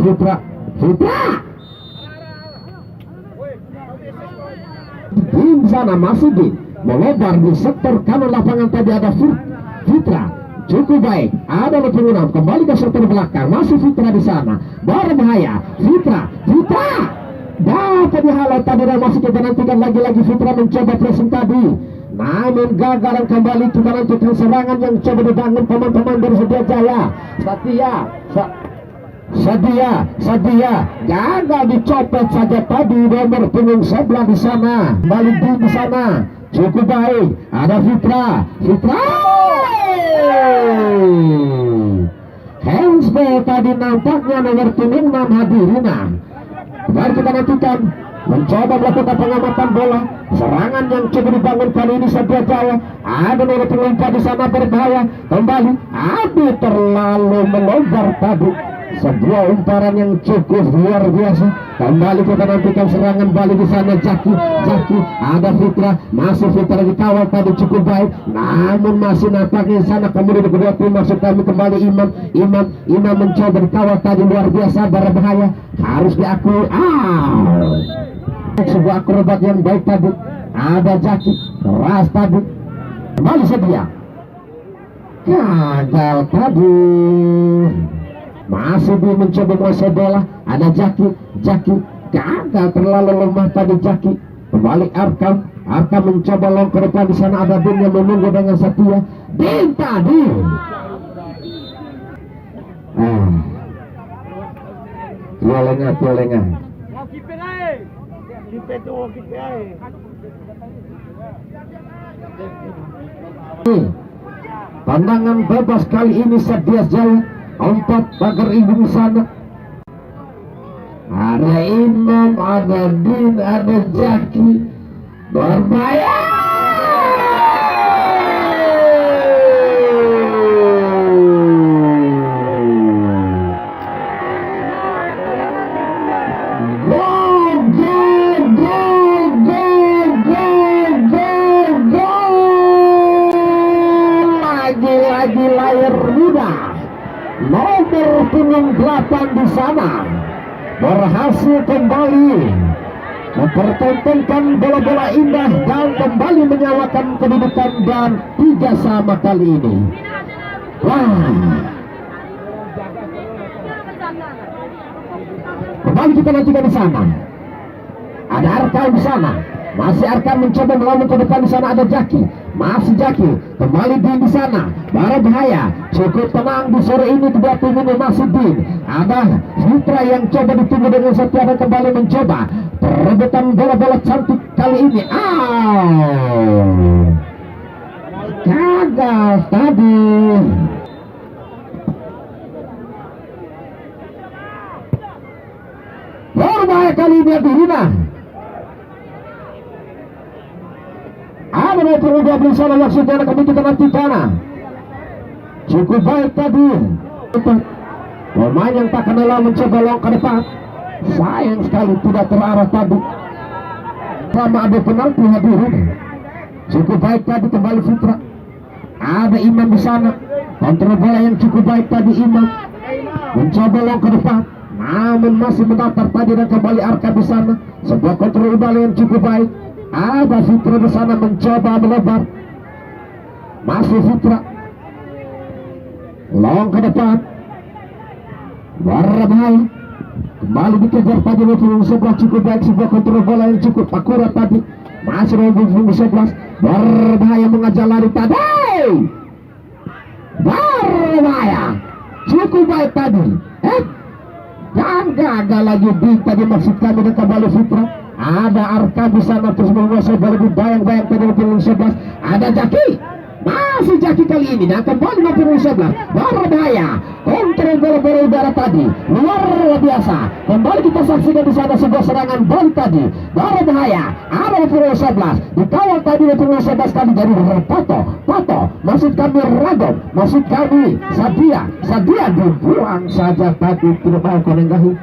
Fitra. Di sana masih di melebar di sektor kanan lapangan, tadi ada Fitra. Cukup baik, ada lebih 6 kembali ke sektor belakang, masih Fitra di sana, berbahaya. Fitra dapat dihalau tadi, dan masih kita nantikan lagi-lagi Fitra mencoba pressing tadi, namun gagal, dan kembali kita nantikan serangan yang coba dibangun pemain-pemain dari Sedia gagal, dicopet saja tadi nomor punggung sebelah di sana, balik di sana. Cukup baik, ada Fitra. Handsball tadi nampaknya nomor punggung 6 Hadirina. Mari kita nantikan, mencoba melakukan pengamatan bola, serangan yang coba dibangun kali ini Satria Jaya. Ada nomor punggung 4 di sana, berbahaya kembali. Aduh, terlalu melebar tadi. Sebuah umparan yang cukup luar biasa. Kembali kita nantikan serangan balik di sana. Jaki, ada Fitra, masih Fitra dikawal tadi cukup baik, namun masih nampaknya di sana. Kemudian kedua tim masuk kami kembali. Imam mencoba dikawal tadi, luar biasa, berbahaya, harus diakui. Sebuah akrobat yang baik tadi. Ada Jaki, keras tadi, kembali Sedia, gagal tadi. Masih belum mencoba menguasai bola. Ada Jaki gagal, terlalu lemah tadi Jaki. Kembali Arkam mencoba long ke depan, di sana ada Bin yang menunggu dengan Setia. Bin tadi Tualenga. Pandangan bebas kali ini Satria Jaya. 4 pagar ibu di sana. Ada Imam, ada Din, ada Jaki, berbahaya. Lagi layar muda nomor punggung 8 di sana berhasil kembali mempertontonkan bola-bola indah dan kembali menyalakan kedudukan, dan 3-3 kali ini. Kembali kita nantikan di sana. Ada Arkam di sana. Masih Arkam mencoba melawan ke depan, di sana ada Jaki. Masih Jaki, kembali di sana, berbahaya. Cukup tenang di sore ini kedua tim ini, masih Din. Ada Fitra yang coba ditunggu dengan Setia, dan kembali mencoba perebutan bola-bola cantik kali ini. Gagal tadi. Berbahaya kali ini Hadirina. Ada nomor punggung 12 sana yang sudah kami kita nantikan. Cukup baik tadi. Pemain yang tak kenal mencoba long ke depan. Sayang sekali tidak terarah tadi. Sama ada penalti Hadirin. Cukup baik tadi, kembali Fitra. Ada Imam di sana. Kontrol bola yang cukup baik tadi Imam. Mencoba long ke depan, namun masih mendatar tadi, dan kembali Arka di sana. Sebuah kontrol bola yang cukup baik. Ada Fitra di sana mencoba melebar. Masih Fitra. Long ke depan. Berbahaya. Kembali dikejar tadi nomor 11, cukup baik, sebuah kontrol bola yang cukup akurat tadi. Masih nomor 11. Berbahaya, mengajar lari tadi. Berbahaya. Cukup baik tadi. Dan gagal lagi di tadi, maksud kami, dan kembali Fitra. Ada Arka di sana terus menguasai bola, bayang-bayang tadi nomor 11. Ada Jaki. Masih Jaki kali ini, dan kembali nomor 11. Berbahaya. Kontrol bola-bola udara tadi luar biasa. Kembali kita saksikan di sana sebuah serangan bola tadi. Berbahaya. Ada nomor 11. Dikawal tadi nomor 11 kali dari Pato. Maksud kami Ragom. Maksud kami Sadia dibuang saja tadi, tidak mau konenggahi.